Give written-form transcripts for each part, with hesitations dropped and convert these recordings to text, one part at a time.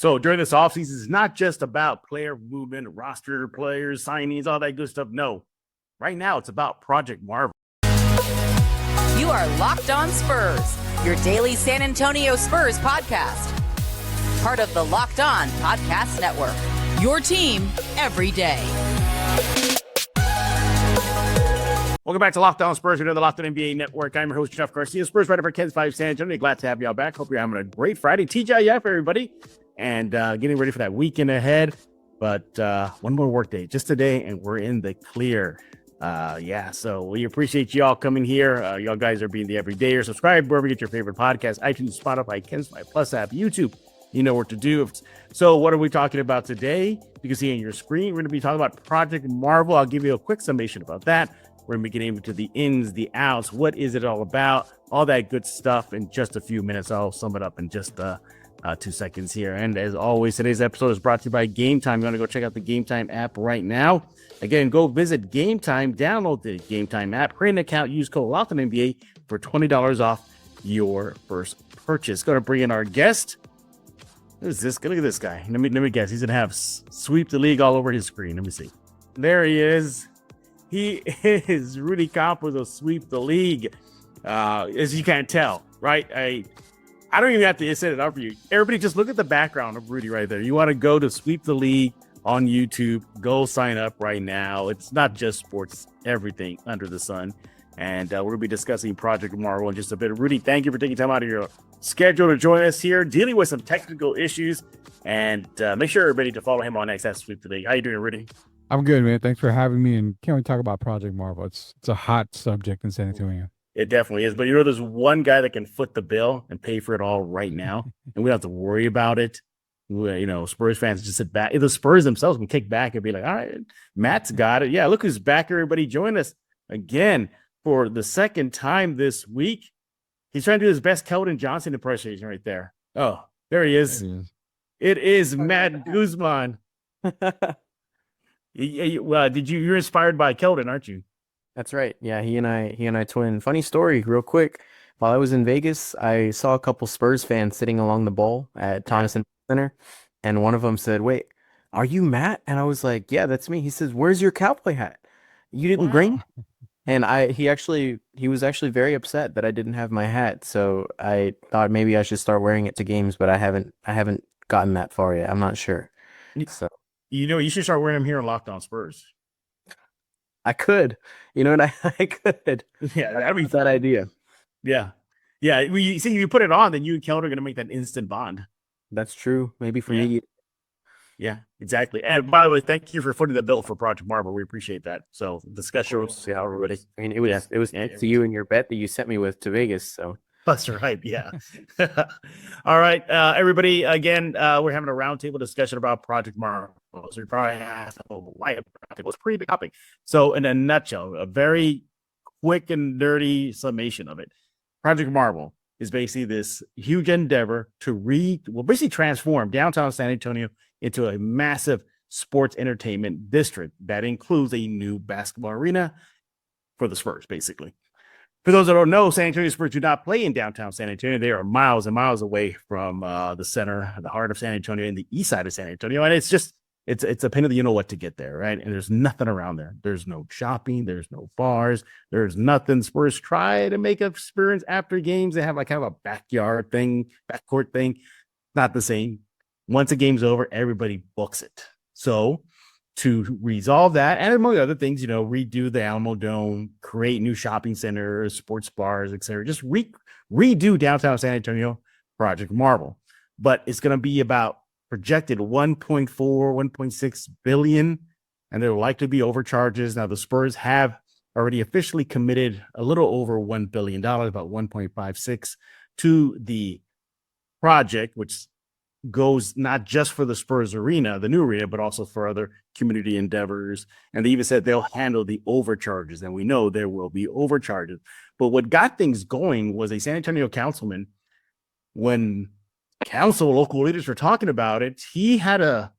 So during this offseason, it's not just about player movement, roster players, signings, all that good stuff. No, right now it's about Project Marvel. You are Locked On Spurs, your daily San Antonio Spurs podcast. Part of the Locked On Podcast Network, your team every day. Welcome back to Locked On Spurs. We're doing the Locked On NBA Network. I'm your host, Jeff Garcia, Spurs writer for Ken's 5 San Antonio. Glad to have y'all back. Hope you're having a great Friday. TGIF, everybody. And getting ready for that weekend ahead. But one more work day just today, and we're in the clear. So we appreciate y'all coming here. Y'all guys are being the everydayer. Subscribe wherever you get your favorite podcast. iTunes, Spotify, Ken's 5 Plus app, YouTube. You know what to do. So what are we talking about today? You can see on your screen, we're going to be talking about Project Marvel. I'll give you a quick summation about that. We're going to be getting into the ins, the outs. What is it all about? All that good stuff in just a few minutes. I'll sum it up in just 2 seconds here. And as always, today's episode is brought to you by Game Time. You want to go check out the Game Time app right now. Again, go visit Game Time, download the Game Time app, create an account, use code LOCKEDONNBA for $20 off your first purchase. Going to bring in our guest. Who's this? Look at this guy. Let me guess. He's going to have sweep the league all over his screen. Let me see. There he is. He is Rudy Campos of Sweep the League. As you can't tell, right? I don't even have to set it up for you. Everybody just look at the background of Rudy right there. You want to go to Sweep the League on YouTube. Go sign up right now. It's not just sports, everything under the sun. And we're going to be discussing Project Marvel in just a bit. Rudy, thank you for taking time out of your schedule to join us here, dealing with some technical issues. And make sure everybody to follow him on X at Sweep the League. How you doing, Rudy? I'm good, man. Thanks for having me. And can't we talk about Project Marvel? It's a hot subject in San Antonio. It definitely is. But you know, there's one guy that can foot the bill and pay for it all right now. And we don't have to worry about it. You know, Spurs fans just sit back. The Spurs themselves can kick back and be like, all right, Matt's got it. Yeah, look who's back. Everybody join us again for the second time this week. He's trying to do his best Keldon Johnson impersonation right there. Oh, there he is. It is Matt Guzman. You're inspired by Keldon, aren't you? That's right. Yeah, he and I twin. Funny story, real quick. While I was in Vegas, I saw a couple Spurs fans sitting along the bowl at Thomas Center, and one of them said, "Wait, are you Matt?" And I was like, "Yeah, that's me." He says, "Where's your cowboy hat? You didn't bring?" And he was actually very upset that I didn't have my hat. So I thought maybe I should start wearing it to games, but I haven't gotten that far yet. I'm not sure. So you know, you should start wearing them here on Locked On Spurs. I could, you know, and I could. Yeah, that'd be that idea. Yeah. Yeah. Well, you see, if you put it on, then you and Keldon are going to make that instant bond. That's true. Maybe for me. Yeah, exactly. And by the way, thank you for footing the bill for Project Marvel. We appreciate that. So discussion. Yeah, everybody. I mean, it was to you and your bet that you sent me with to Vegas. So that's right. Yeah. All right, everybody. Again, we're having a roundtable discussion about Project Marvel. So you probably asked, why it was a pretty big topic. So in a nutshell, a very quick and dirty summation of it. Project Marvel is basically this huge endeavor to basically transform downtown San Antonio into a massive sports entertainment district that includes a new basketball arena for the Spurs, basically. For those that don't know, San Antonio Spurs do not play in downtown San Antonio. They are miles and miles away from the center, the heart of San Antonio, and the east side of San Antonio. And it's a pain in the you-know-what to get there, right? And there's nothing around there. There's no shopping. There's no bars. There's nothing. Spurs try to make an experience after games. They have like kind of a backcourt thing. Not the same. Once a game's over, everybody books it. So to resolve that, and among other things, you know, redo the Alamo Dome, create new shopping centers, sports bars, etc. Just redo downtown San Antonio, Project Marvel. But it's going to be about projected 1.4, 1.6 billion, and there will likely be overcharges. Now, the Spurs have already officially committed a little over $1 billion, about 1.56 to the project, which goes not just for the Spurs arena, the new arena, but also for other community endeavors. And they even said they'll handle the overcharges. And we know there will be overcharges. But what got things going was a San Antonio councilman, when local leaders were talking about it, he had a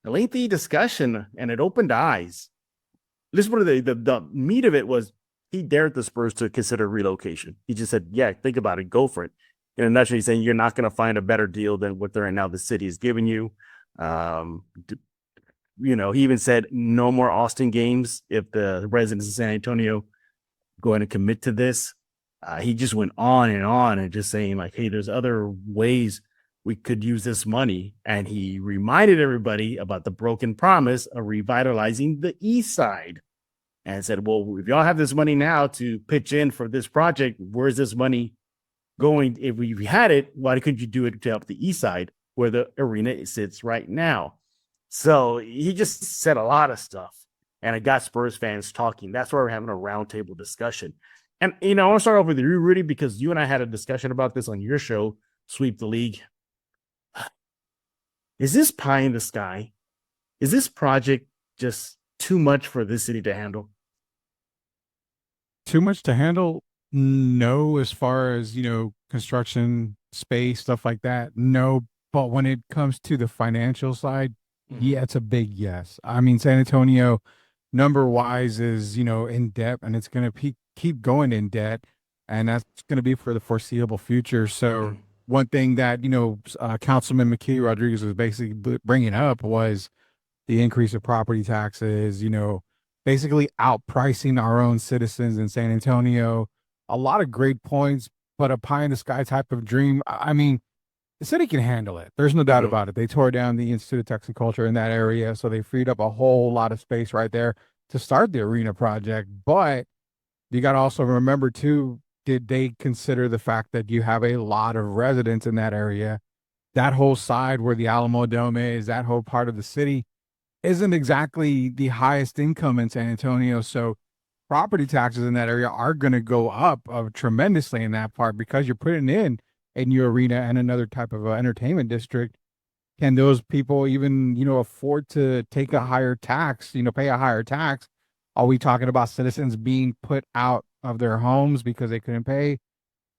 lengthy discussion and it opened eyes. This is what the meat of it was. He dared the Spurs to consider relocation. He just said, yeah, think about it, go for it. in a nutshell, he's saying you're not going to find a better deal than what they're right now the city is giving you. He even said no more Austin games if the residents of San Antonio going to commit to this. He just went on and just saying like, hey, there's other ways we could use this money. And he reminded everybody about the broken promise of revitalizing the East Side and said, well, if y'all have this money now to pitch in for this project, where's this money going? If we had it, why couldn't you do it to help the East Side where the arena sits right now? So he just said a lot of stuff and it got Spurs fans talking. That's why we're having a roundtable discussion. And, I want to start off with you, Rudy, because you and I had a discussion about this on your show, Sweep the League. Is this pie in the sky? Is this project just too much for this city to handle? Too much to handle? No, as far as, construction, space, stuff like that. No, but when it comes to the financial side, yeah, it's a big yes. I mean, San Antonio, number wise, is, in debt, and it's going to keep going in debt, and that's going to be for the foreseeable future. So one thing that, Councilman McKee Rodriguez was basically bringing up was the increase of property taxes, basically outpricing our own citizens in San Antonio. A lot of great points, but a pie in the sky type of dream. I mean, the city can handle it. There's no doubt about it. They tore down the Institute of Texas Culture in that area, so they freed up a whole lot of space right there to start the arena project. But you got to also remember, too, did they consider the fact that you have a lot of residents in that area? That whole side where the Alamo Dome is, that whole part of the city isn't exactly the highest income in San Antonio. So property taxes in that area are going to go up tremendously in that part because you're putting in a new arena and another type of entertainment district. Can those people even, afford to take a higher tax, pay a higher tax? Are we talking about citizens being put out of their homes because they couldn't pay?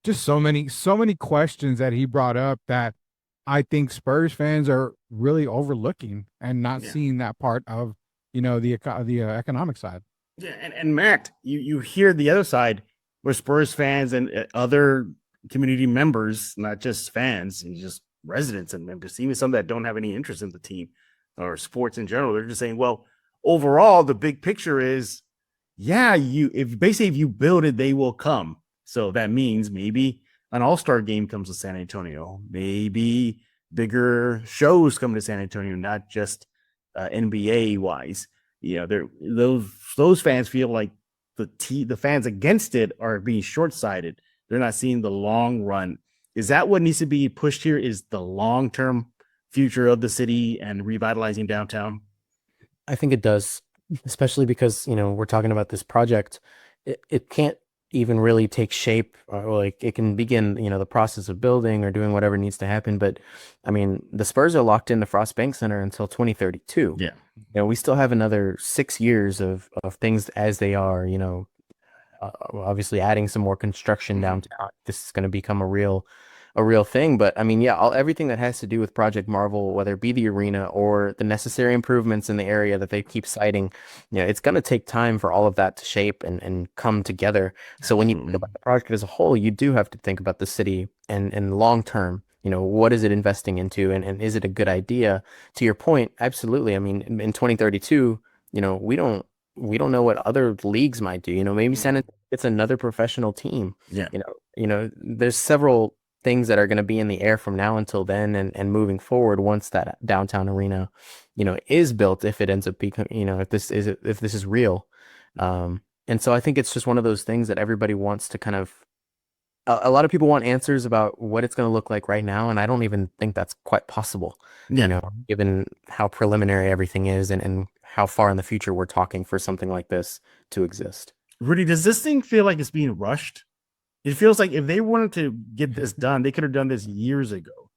Just so many questions that he brought up that I think Spurs fans are really overlooking and not seeing that part of, the economic side. Yeah. And Matt, you hear the other side where Spurs fans and other community members, not just fans, and just residents and members, even some that don't have any interest in the team or sports in general, they're just saying, well, overall, the big picture is, if you build it, they will come. So that means maybe an all-star game comes to San Antonio, maybe bigger shows come to San Antonio, not just NBA wise. Those fans feel like the fans against it are being short-sighted. They're not seeing the long run. Is that what needs to be pushed here? Is the long-term future of the city and revitalizing downtown? I think it does, especially because, we're talking about this project. It can't even really take shape, or like it can begin, the process of building or doing whatever needs to happen. But I mean, the Spurs are locked in the Frost Bank Center until 2032. Yeah. We still have another 6 years of things as they are, obviously adding some more construction downtown. This is going to become a real thing. But I mean, everything that has to do with Project Marvel, whether it be the arena or the necessary improvements in the area that they keep citing, it's going to take time for all of that to shape and come together. So when you think about the project as a whole, you do have to think about the city and long term. What is it investing into, and is it a good idea? To your point, absolutely. I mean, in 2032, we don't know what other leagues might do. Maybe it's another professional team. Yeah. There's several things that are going to be in the air from now until then, and moving forward once that downtown arena, is built, if it ends up becoming, if this is real. And so I think it's just one of those things that everybody wants to kind of. A lot of people want answers about what it's going to look like right now, and I don't even think that's quite possible. Given how preliminary everything is and how far in the future we're talking for something like this to exist. Rudy, does this thing feel like it's being rushed? It feels like if they wanted to get this done, they could have done this years ago.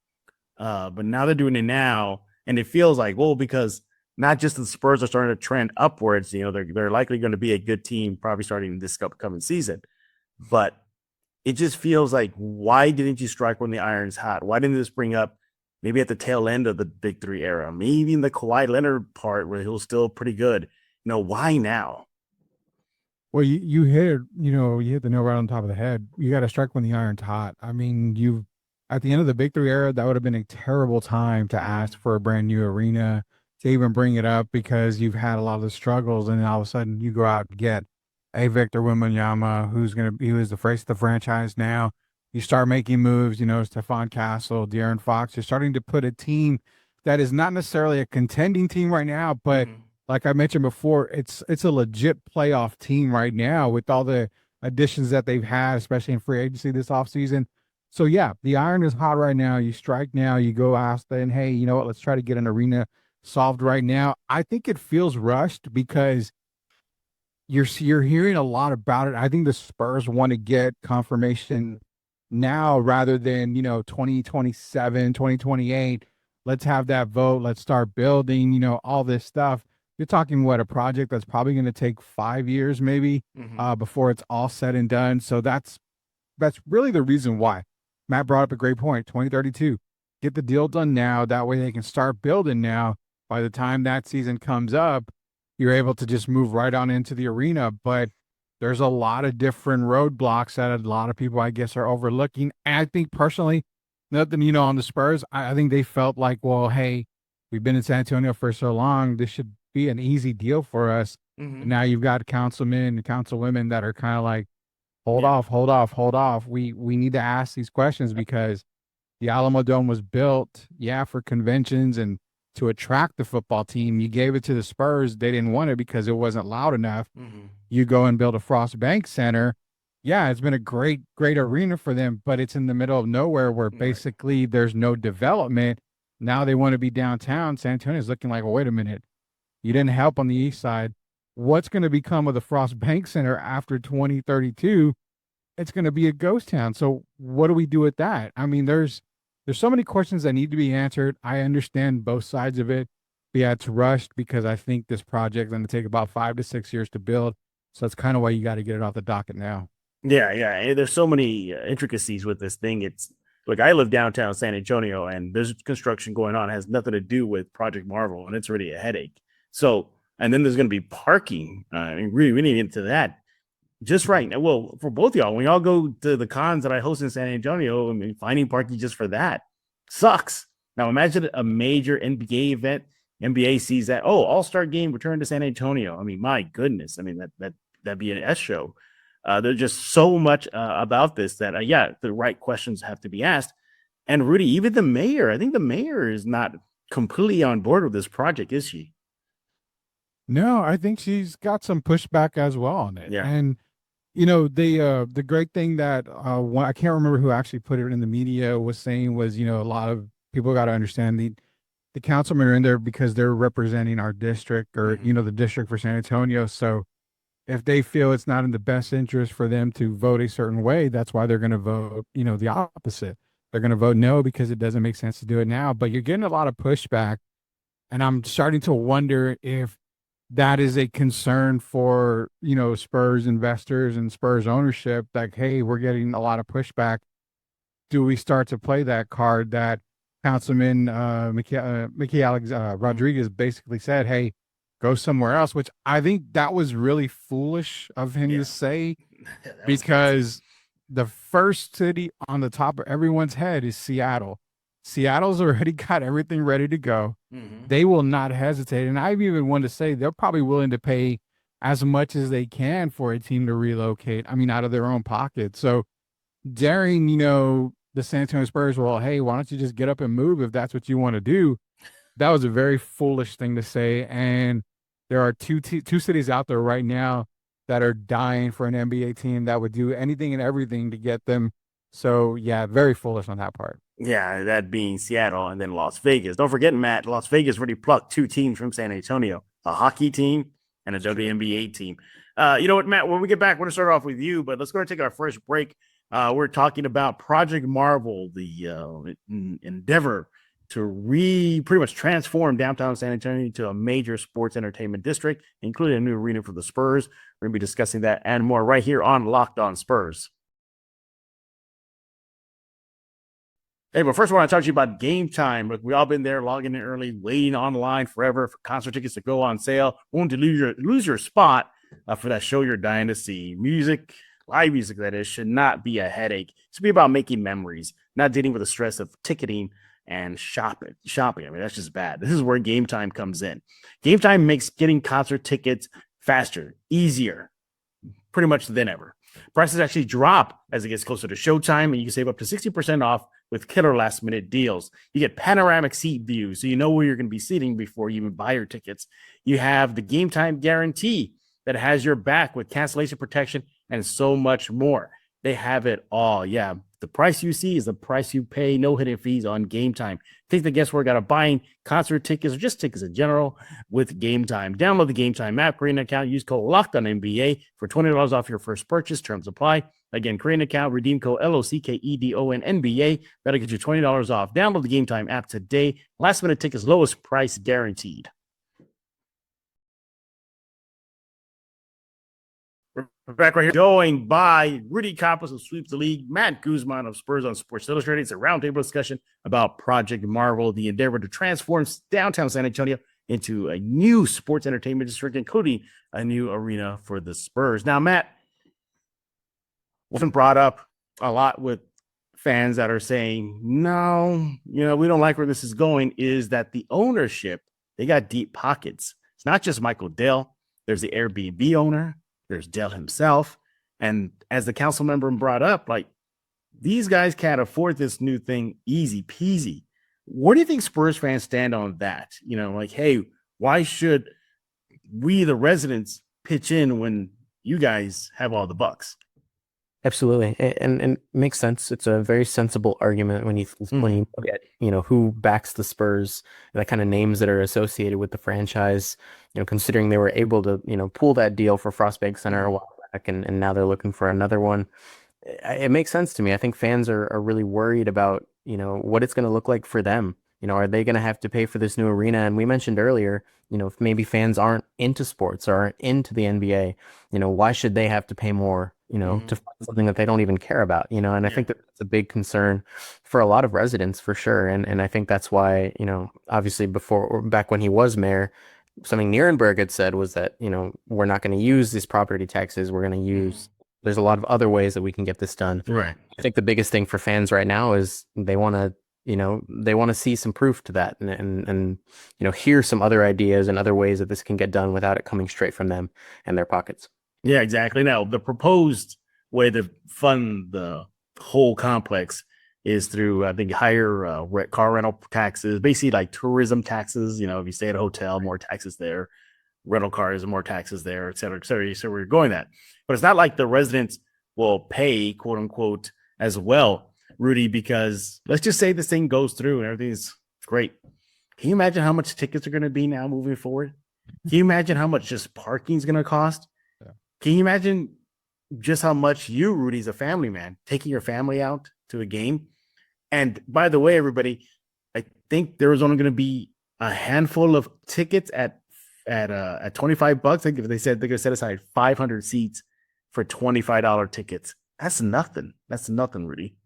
But now they're doing it now, and it feels like, because not just the Spurs are starting to trend upwards, they're likely going to be a good team probably starting this upcoming season. But it just feels like, why didn't you strike when the iron's hot? Why didn't this bring up maybe at the tail end of the Big Three era, maybe in the Kawhi Leonard part where he was still pretty good? Why now? Well, you hit the nail right on top of the head. You got to strike when the iron's hot. I mean, you've at the end of the Big Three era, that would have been a terrible time to ask for a brand new arena, to even bring it up, because you've had a lot of the struggles, and then all of a sudden you go out and get a Victor Wembanyama, who is the face of the franchise now. You start making moves, Stephon Castle, De'Aaron Fox. You're starting to put a team that is not necessarily a contending team right now, but like I mentioned before, it's a legit playoff team right now with all the additions that they've had, especially in free agency this offseason. So yeah, the iron is hot right now. You strike now, you go ask then, hey, you know what? Let's try to get an arena solved right now. I think it feels rushed because you're hearing a lot about it. I think the Spurs want to get confirmation now rather than 2027, 2028. Let's have that vote. Let's start building. All this stuff. You're talking what, a project that's probably going to take 5 years maybe before it's all said and done. So that's really the reason why. Matt brought up a great point. 2032, get the deal done now. That way they can start building now. By the time that season comes up, you're able to just move right on into the arena. But there's a lot of different roadblocks that a lot of people, I guess, are overlooking. And I think personally, nothing, on the Spurs, I think they felt like, well, hey, we've been in San Antonio for so long. This should be an easy deal for us. Now you've got councilmen and councilwomen that are kind of like, hold off. We need to ask these questions because the Alamo Dome was built, for conventions and to attract the football team. You gave it to the Spurs. They didn't want it because it wasn't loud enough. You go and build a Frost Bank Center. Yeah, it's been a great arena for them, but it's in the middle of nowhere where basically there's no development. Now they want to be downtown. San Antonio's looking like, well, wait a minute. You didn't help on the east side. What's going to become of the Frost Bank Center after 2032? It's going to be a ghost town. So what do we do with that? I mean, there's so many questions that need to be answered. I understand both sides of it. But yeah, it's rushed because I think this project is going to take about 5 to 6 years to build. So that's kind of why you got to get it off the docket now. Yeah. There's so many intricacies with this thing. It's like I live downtown San Antonio, and there's construction going on. It has nothing to do with Project Marvel, and it's already a headache. So, and then there's going to be parking. We need to get into that. Just right now, well, for both of y'all, when y'all go to the cons that I host in San Antonio, I mean, finding parking just for that sucks. Now imagine a major NBA event. NBA sees that, all-star game return to San Antonio. I mean, my goodness. I mean, that'd be an S show. There's just so much about this that, the right questions have to be asked. And Rudy, even the mayor, I think the mayor is not completely on board with this project, is she? No, I think she's got some pushback as well on it. Yeah. And the great thing that I can't remember who actually put it in the media was saying was, a lot of people got to understand the councilmen are in there because they're representing our district or, the district for San Antonio. So if they feel it's not in the best interest for them to vote a certain way, that's why they're going to vote, the opposite. They're going to vote no because it doesn't make sense to do it now. But you're getting a lot of pushback. And I'm starting to wonder if that is a concern for, Spurs investors and Spurs ownership. Like, hey, we're getting a lot of pushback. Do we start to play that card that Councilman Mickey Rodriguez basically said, hey, go somewhere else, which I think that was really foolish of him to say because the first city on the top of everyone's head is Seattle. Seattle's already got everything ready to go. They will not hesitate. And I even want to say they're probably willing to pay as much as they can for a team to relocate. I mean, out of their own pocket. So daring, the San Antonio Spurs, well, hey, why don't you just get up and move if that's what you want to do? That was a very foolish thing to say. And there are two cities out there right now that are dying for an NBA team that would do anything and everything to get them. So, yeah, very foolish on that part. Yeah, that being Seattle and then Las Vegas. Don't forget, Matt, Las Vegas already plucked 2 teams from San Antonio, a hockey team and a WNBA team. You know what, Matt, when we get back, we're going to start off with you, but let's go ahead and take our first break. We're talking about Project Marvel, the endeavor to pretty much transform downtown San Antonio into a major sports entertainment district, including a new arena for the Spurs. We're going to be discussing that and more right here on Locked On Spurs. Hey, but first I want to talk to you about Game Time. Look, we all been there, logging in early, waiting online forever for concert tickets to go on sale. Won't lose your spot for that show you're dying to see. Music, live music that is, should not be a headache. It should be about making memories, not dealing with the stress of ticketing and shopping. I mean, that's just bad. This is where Game Time comes in. Game Time makes getting concert tickets faster, easier, pretty much than ever. Prices actually drop as it gets closer to showtime, and you can save up to 60% off with killer last minute deals. You get panoramic seat views, so you know where you're going to be sitting before you even buy your tickets. You have the Game Time guarantee that has your back with cancellation protection and so much more. They have it all. Yeah, the price you see is the price you pay. No hidden fees on Game Time. Take the guesswork out of buying concert tickets or just tickets in general with Game Time. Download the Game Time app, create an account, use code LOCKEDONNBA for $20 off your first purchase. Terms apply. Again, create an account, redeem code LOCKEDONNBA. That'll get you $20 off. Download the Game Time app today. Last minute tickets, lowest price guaranteed. We're back right here, joined by Rudy Campos of Sweeps the League, Matt Guzman of Spurs on Sports Illustrated. It's a roundtable discussion about Project Marvel, the endeavor to transform downtown San Antonio into a new sports entertainment district, including a new arena for the Spurs. Now, Matt, what's been brought up a lot with fans that are saying, no, we don't like where this is going, is that the ownership, they got deep pockets. It's not just Michael Dell. There's the Airbnb owner. There's Dell himself. And as the council member brought up, like, these guys can't afford this new thing easy peasy. Where do you think Spurs fans stand on that? Like, hey, why should we, the residents, pitch in when you guys have all the bucks? Absolutely, and it makes sense. It's a very sensible argument when you look at who backs the Spurs, the kind of names that are associated with the franchise. Considering they were able to pull that deal for Frostbank Center a while back, and now they're looking for another one. It makes sense to me. I think fans are really worried about what it's going to look like for them. Are they going to have to pay for this new arena? And we mentioned earlier, if maybe fans aren't into sports or aren't into the NBA, why should they have to pay more? To find something that they don't even care about, and I think that's a big concern for a lot of residents for sure. And I think that's why, obviously back when he was mayor, something Nierenberg had said was that, we're not going to use these property taxes. We're going to use, there's a lot of other ways that we can get this done. Right. I think the biggest thing for fans right now is they want to see some proof to that and hear some other ideas and other ways that this can get done without it coming straight from them and their pockets. Yeah, exactly. Now, the proposed way to fund the whole complex is through, I think, higher car rental taxes, basically like tourism taxes. If you stay at a hotel, more taxes there, rental cars, more taxes there, et cetera, et cetera. So we're going that. But it's not like the residents will pay, quote unquote, as well, Rudy, because let's just say this thing goes through and everything's great. Can you imagine how much tickets are going to be now moving forward? Can you imagine how much just parking is going to cost? Can you imagine just how much you, Rudy's a family man, taking your family out to a game? And by the way, everybody, I think there was only going to be a handful of tickets at $25. I think they said they're going to set aside 500 seats for $25 tickets. That's nothing. That's nothing, Rudy.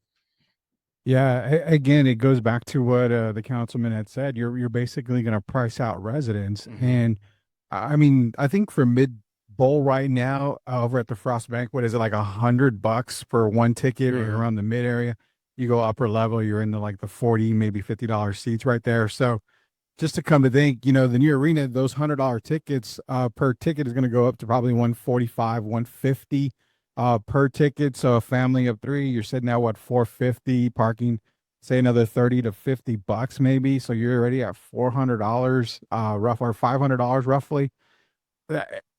Yeah, again, it goes back to what the councilman had said. You're basically going to price out residents, and I mean, I think for mid-bowl right now over at the Frostbank, what is it, like $100 for one ticket or around the mid area? You go upper level, you're in the like the $40, maybe $50 seats right there. So just to come to think, the new arena, those $100 tickets per ticket is going to go up to probably $145, $150 per ticket. So a family of three, you're sitting at what, $450, parking, say another $30 to $50 maybe. So you're already at $400 rough, or $500 roughly.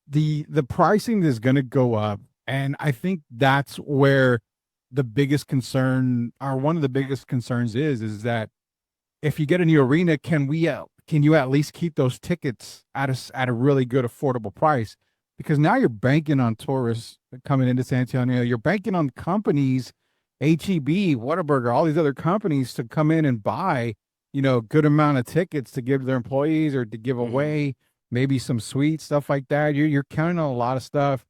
The pricing is going to go up, and I think that's where the biggest concern, or one of the biggest concerns, is that if you get a new arena, can you at least keep those tickets at a really good affordable price? Because now you're banking on tourists coming into San Antonio. You're banking on companies, HEB, Whataburger, all these other companies to come in and buy, good amount of tickets to give their employees or to give away, maybe some suites, stuff like that. You're counting on a lot of stuff.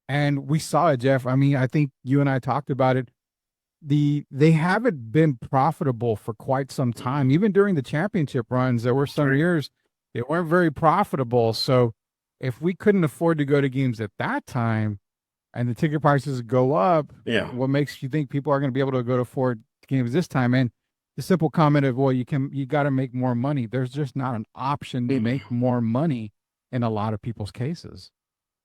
And we saw it, Jeff. I mean, I think you and I talked about it. They haven't been profitable for quite some time. Even during the championship runs, there were some years they weren't very profitable. So if we couldn't afford to go to games at that time, and the ticket prices go up, Yeah. what makes you think people are going to be able to go to 4 games this time? And the simple comment of, well, you got to make more money. There's just not an option to make more money in a lot of people's cases.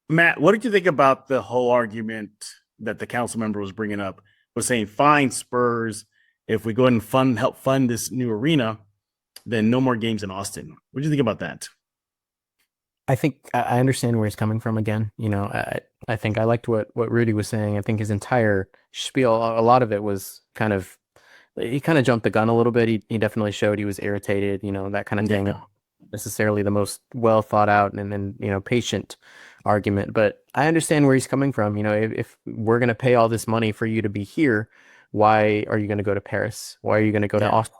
Matt, what did you think about the whole argument that the council member was bringing up, was saying, fine, Spurs, if we go ahead and help fund this new arena, then no more games in Austin. What do you think about that? I think I understand where he's coming from again. I think I liked what Rudy was saying. I think his entire spiel, a lot of it was he kind of jumped the gun a little bit. He definitely showed he was irritated, that kind of thing. Necessarily the most well thought out and then, patient argument. But I understand where he's coming from. If we're going to pay all this money for you to be here, why are you going to go to Paris? Why are you going to go to Austin?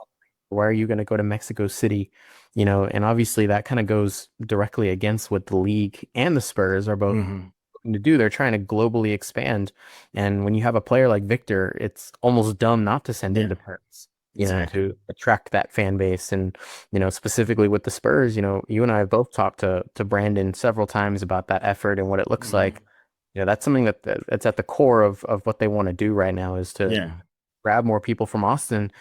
Why are you going to go to Mexico City? And obviously that kind of goes directly against what the league and the Spurs are both looking to do. They're trying to globally expand. And when you have a player like Victor, it's almost dumb not to send him to Paris, to attract that fan base. And, specifically with the Spurs, you and I have both talked to Brandon several times about that effort and what it looks like. That's something that's at the core of what they want to do right now, is to grab more people from Austin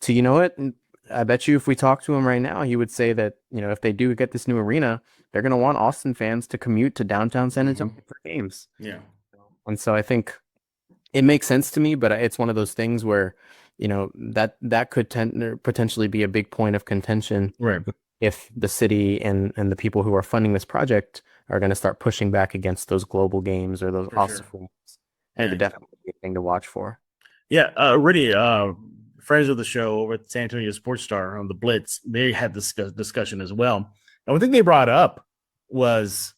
to, I bet you if we talk to him right now, he would say that, if they do get this new arena, they're going to want Austin fans to commute to downtown San Antonio for games. Yeah. And so I think it makes sense to me, but it's one of those things where, that could potentially be a big point of contention. Right. If the city and the people who are funding this project are going to start pushing back against those global games or those Austin games. And it'd definitely be a thing to watch for. Yeah. Rudy, friends of the show over at San Antonio Sports Star on the Blitz, they had this discussion as well. And one thing they brought up was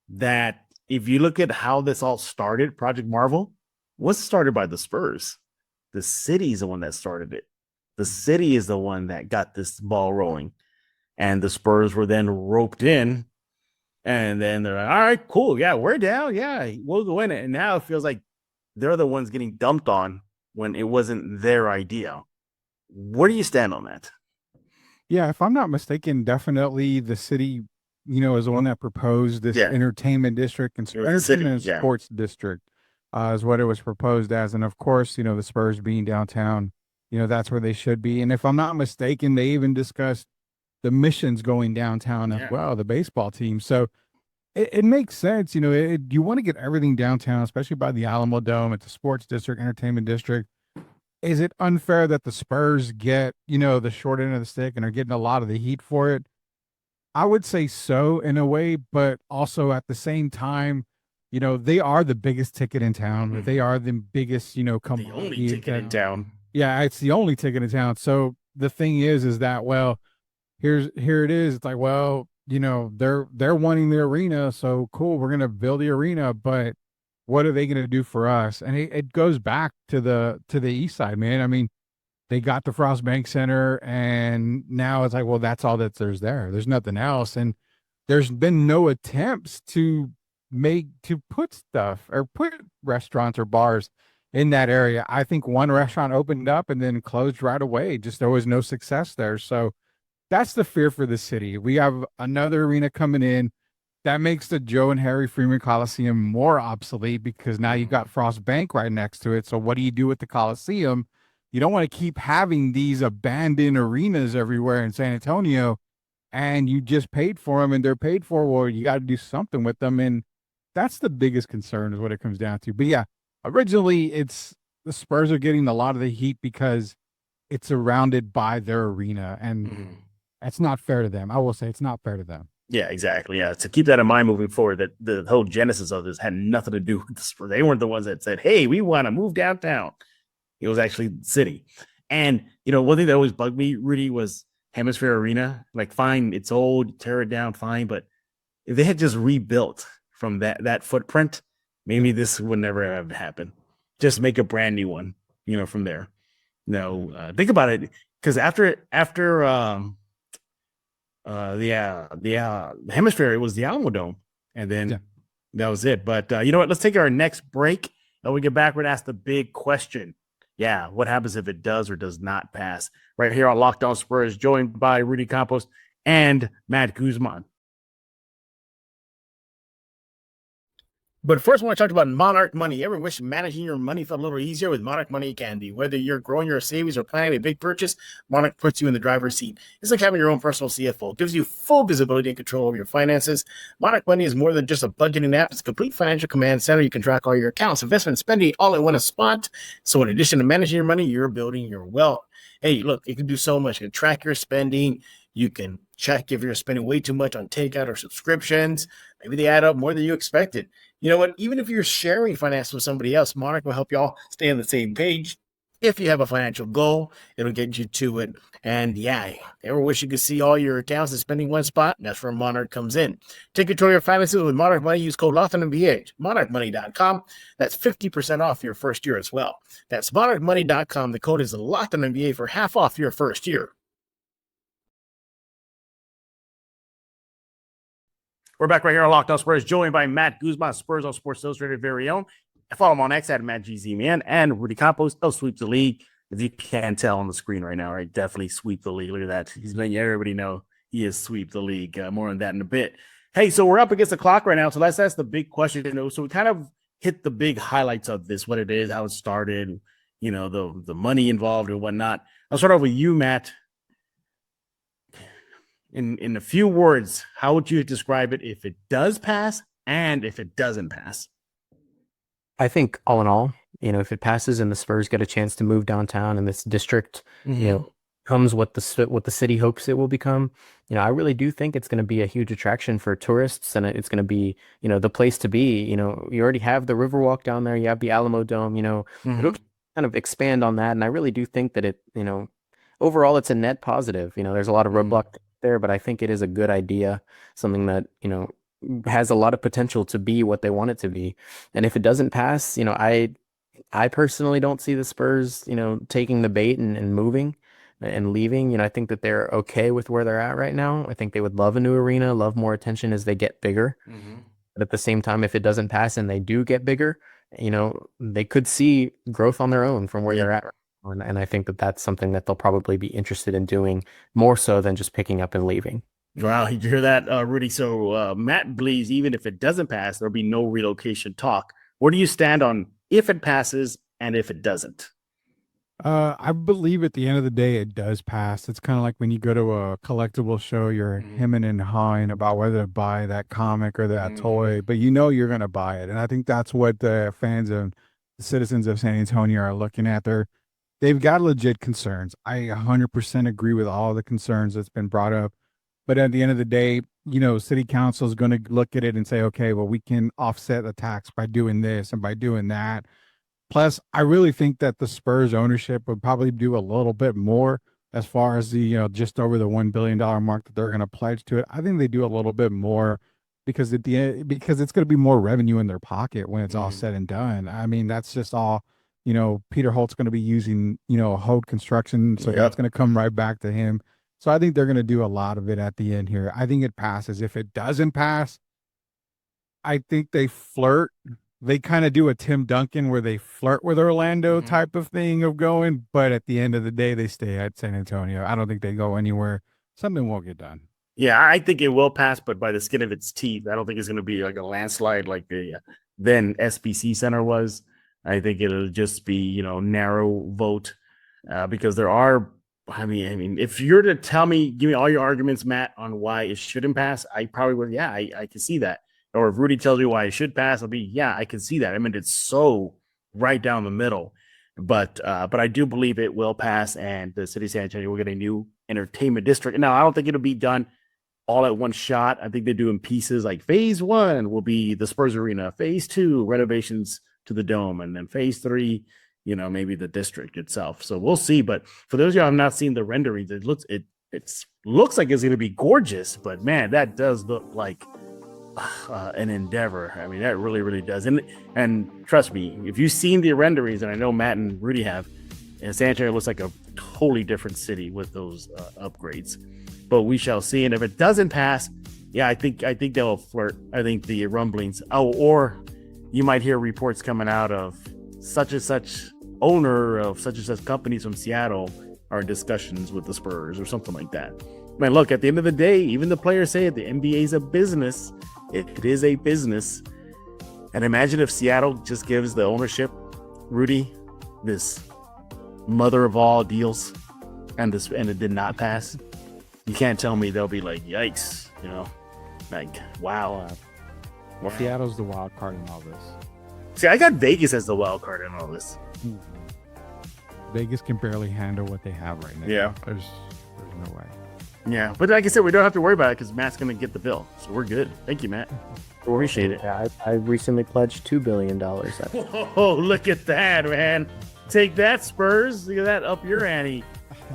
that if you look at how this all started, Project Marvel was started by the Spurs. The city is the one that started it. The city is the one that got this ball rolling. And the Spurs were then roped in. And then they're like, all right, cool. Yeah, we're down. Yeah, we'll go in it. And now it feels like they're the ones getting dumped on when it wasn't their idea. Where do you stand on that? Yeah, if I'm not mistaken, definitely the city, is the one that proposed this entertainment district and sports district is what it was proposed as. And of course, the Spurs being downtown, that's where they should be. And if I'm not mistaken, they even discussed the Missions going downtown as well, the baseball team. So it makes sense. You want to get everything downtown, especially by the Alamo Dome. It's a sports district, entertainment district. Is it unfair that the Spurs get, the short end of the stick and are getting a lot of the heat for it? I would say so in a way, but also at the same time, they are the biggest ticket in town. They are the biggest, the only ticket in town. Yeah, it's the only ticket in town. So the thing is that, well, here it is. It's like, well, they're wanting the arena, so cool, we're gonna build the arena, but what are they going to do for us? And it goes back to the east side, man. I mean, they got the Frost Bank Center, and now it's like, well, that's all that there's there. There's nothing else. And there's been no attempts to put stuff or put restaurants or bars in that area. I think one restaurant opened up and then closed right away. Just there was no success there. So that's the fear for the city. We have another arena coming in. That makes the Joe and Harry Freeman Coliseum more obsolete because now you've got Frost Bank right next to it. So what do you do with the Coliseum? You don't want to keep having these abandoned arenas everywhere in San Antonio, and you just paid for them and they're paid for. Well, you got to do something with them. And that's the biggest concern is what it comes down to. But yeah, originally it's the Spurs are getting a lot of the heat because it's surrounded by their arena, and that's not fair to them. I will say it's not fair to them. Yeah, exactly. Yeah. So keep that in mind moving forward, that the whole genesis of this had nothing to do with the Spurs. They weren't the ones that said, hey, we want to move downtown. It was actually the city. And, one thing that always bugged me, Rudy, was Hemisphere Arena. Like, fine, it's old, tear it down, fine. But if they had just rebuilt from that footprint, maybe this would never have happened. Just make a brand new one, from there. Think about it. Because after the Hemisphere, it was the Alamo Dome, and then that was it. But you know what? Let's take our next break. When we get back, we're gonna ask the big question. Yeah, what happens if it does or does not pass? Right here on Locked On Spurs, joined by Rudy Campos and Matt Guzman. But first, I want to talk about Monarch Money. Ever wish managing your money felt a little easier? With Monarch Money, it can be. Whether you're growing your savings or planning a big purchase, Monarch puts you in the driver's seat. It's like having your own personal CFO. It gives you full visibility and control over your finances. Monarch Money is more than just a budgeting app. It's a complete financial command center. You can track all your accounts, investment, spending all in one spot. So in addition to managing your money, you're building your wealth. Hey, look, it can do so much. You can track your spending. You can check if you're spending way too much on takeout or subscriptions. Maybe they add up more than you expected. You know what? Even if you're sharing finance with somebody else, Monarch will help you all stay on the same page. If you have a financial goal, it'll get you to it. And yeah, ever wish you could see all your accounts and spending one spot? That's where Monarch comes in. Take control of your finances with Monarch Money. Use code LOCKEDONNBH. MonarchMoney.com. That's 50% off your first year as well. That's MonarchMoney.com. The code is LOCKEDONNBA for half off your first year. We're back right here on Locked On Spurs, joined by Matt Guzman, Spurs on Sports Illustrated very own. Follow him on X at MattGZMan and Rudy Campos. They'll sweep the league. As you can tell on the screen right now, right? Definitely sweep the league. Look at that. He's letting everybody know he is sweep the league. More on that in a bit. Hey, so we're up against the clock right now. So let's ask the big question. So we kind of hit the big highlights of this, what it is, how it started, the money involved and whatnot. I'll start off with you, Matt. In a few words, how would you describe it if it does pass and if it doesn't pass? I think all in all, if it passes and the Spurs get a chance to move downtown and this district, comes what the city hopes it will become, I really do think it's going to be a huge attraction for tourists, and it's going to be, the place to be. You already have the Riverwalk down there, you have the Alamo Dome, it'll kind of expand on that, and I really do think that it, overall it's a net positive. There's a lot of roadblocks there, but I think it is a good idea, something that, has a lot of potential to be what they want it to be. And if it doesn't pass, I personally don't see the Spurs, taking the bait and moving and leaving. I think that they're okay with where they're at right now. I think they would love a new arena, love more attention as they get bigger. But at the same time, if it doesn't pass and they do get bigger, they could see growth on their own from where they're at right now. And I think that that's something that they'll probably be interested in doing more so than just picking up and leaving. Wow, you hear that, Rudy? So Matt believes even if it doesn't pass, there'll be no relocation talk. Where do you stand on if it passes and if it doesn't? I believe at the end of the day, it does pass. It's kind of like when you go to a collectible show, you're hemming and hawing about whether to buy that comic or that toy, but you're going to buy it. And I think that's what the fans of the citizens of San Antonio are looking at. They've got legit concerns. I 100% agree with all the concerns that's been brought up. But at the end of the day, city council is going to look at it and say, okay, well, we can offset the tax by doing this and by doing that. Plus, I really think that the Spurs ownership would probably do a little bit more as far as the, just over the $1 billion mark that they're going to pledge to it. I think they do a little bit more because at the end, because it's going to be more revenue in their pocket when it's all said and done. I mean, that's just all, Peter Holt's going to be using, Holt Construction. So that's going to come right back to him. So I think they're going to do a lot of it at the end here. I think it passes. If it doesn't pass, I think they flirt. They kind of do a Tim Duncan where they flirt with Orlando type of thing of going. But at the end of the day, they stay at San Antonio. I don't think they go anywhere. Something won't get done. Yeah, I think it will pass, but by the skin of its teeth. I don't think it's going to be like a landslide like the then SBC Center was. I think it'll just be, narrow vote because there are. I mean, if you're to give me all your arguments, Matt, on why it shouldn't pass, I probably would. Yeah, I can see that. Or if Rudy tells me why it should pass, I'll be, yeah, I can see that. I mean, it's so right down the middle. But I do believe it will pass, and the city of San Antonio will get a new entertainment district. Now, I don't think it'll be done all at one shot. I think they do in pieces. Like phase 1 will be the Spurs Arena, phase 2 renovations to the dome, and then phase 3. Maybe the district itself. So we'll see. But for those of you who have not seen the renderings, it looks like it's going to be gorgeous. But man, that does look like an endeavor. I mean, that really, really does. And trust me, if you've seen the renderings, and I know Matt and Rudy have, and San Antonio looks like a totally different city with those upgrades. But we shall see. And if it doesn't pass, yeah, I think they'll flirt. I think the rumblings. Oh, or you might hear reports coming out of such and such owner of such and such companies from Seattle are in discussions with the Spurs or something like that. Man, look, at the end of the day, even the players say it, the NBA is a business. It is a business. And imagine if Seattle just gives the ownership, Rudy, this mother of all deals, and it did not pass. You can't tell me they'll be like, yikes, like, wow. Well, Seattle's the wild card in all this. See, I got Vegas as the wild card in all this. Vegas can barely handle what they have right now. Yeah. There's no way. Yeah, but like I said, we don't have to worry about it because Matt's going to get the bill. So we're good. Thank you, Matt. Appreciate it. Yeah, I recently pledged $2 billion. Oh, look at that, man. Take that, Spurs. Look at that, up your ante.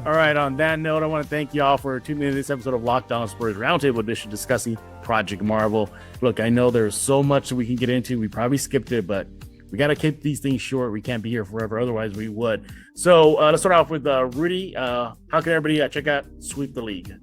All right, on that note, I want to thank you all for tuning in to this episode of Locked On Spurs Roundtable Edition discussing Project Marvel. Look, I know there's so much that we can get into. We probably skipped it, but we got to keep these things short. We can't be here forever. Otherwise, we would. So let's start off with Rudy. How can everybody check out Sweep the League?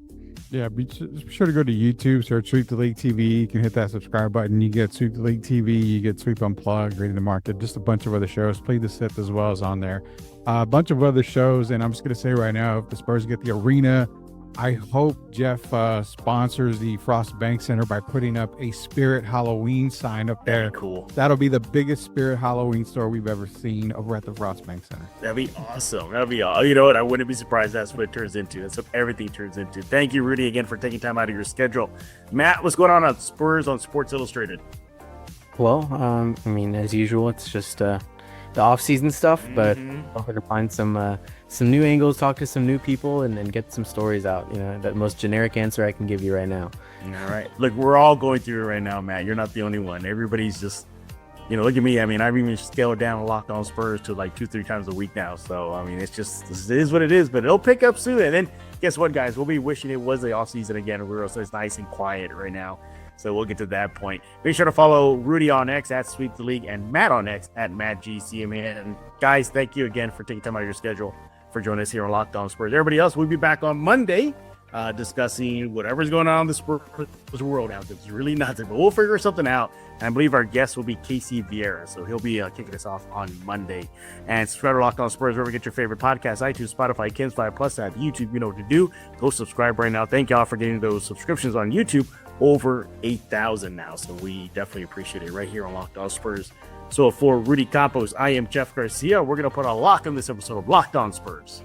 Yeah, be sure to go to YouTube, search Sweep the League TV. You can hit that subscribe button. You get Sweep the League TV. You get Sweep Unplugged, Reading the Market, just a bunch of other shows. Play the Sith as well as on there. A bunch of other shows. And I'm just going to say right now, if the Spurs get the arena, I hope Jeff sponsors the Frost Bank Center by putting up a Spirit Halloween sign up there. Very cool. That'll be the biggest Spirit Halloween store we've ever seen over at the Frost Bank Center. That'd be awesome. That'd be all. You know what? I wouldn't be surprised. That's what it turns into. That's what everything turns into. Thank you, Rudy, again for taking time out of your schedule. Matt, what's going on Spurs on Sports Illustrated? Well, I mean, as usual, it's just the off-season stuff, but I'm going to find some new angles, talk to some new people, and get some stories out. The most generic answer I can give you right now. All right. Look, we're all going through it right now, Matt. You're not the only one. Everybody's just, look at me. I mean, I've even scaled down Locked On Spurs to like 2-3 times a week now. So, I mean, it is what it is, but it'll pick up soon. And then guess what, guys? We'll be wishing it was the off season again. So it's nice and quiet right now. So we'll get to that point. Be sure to follow Rudy on X at Sweep the League and Matt on X at MattGCMN. And guys, thank you again for taking time out of your schedule for joining us here on Locked On Spurs. Everybody else, we'll be back on Monday discussing whatever's going on in the Spurs world out there. It's really nuts, but we'll figure something out. And I believe our guest will be Casey Vieira, so he'll be kicking us off on Monday. And subscribe to Locked On Spurs wherever you get your favorite podcast: iTunes, Spotify, Kinsfly, Plus app, YouTube. You know what to do. Go subscribe right now. Thank y'all for getting those subscriptions on YouTube. Over 8,000 now, so we definitely appreciate it right here on Locked On Spurs. So for Rudy Campos, I am Jeff Garcia. We're going to put a lock on this episode of Locked On Spurs.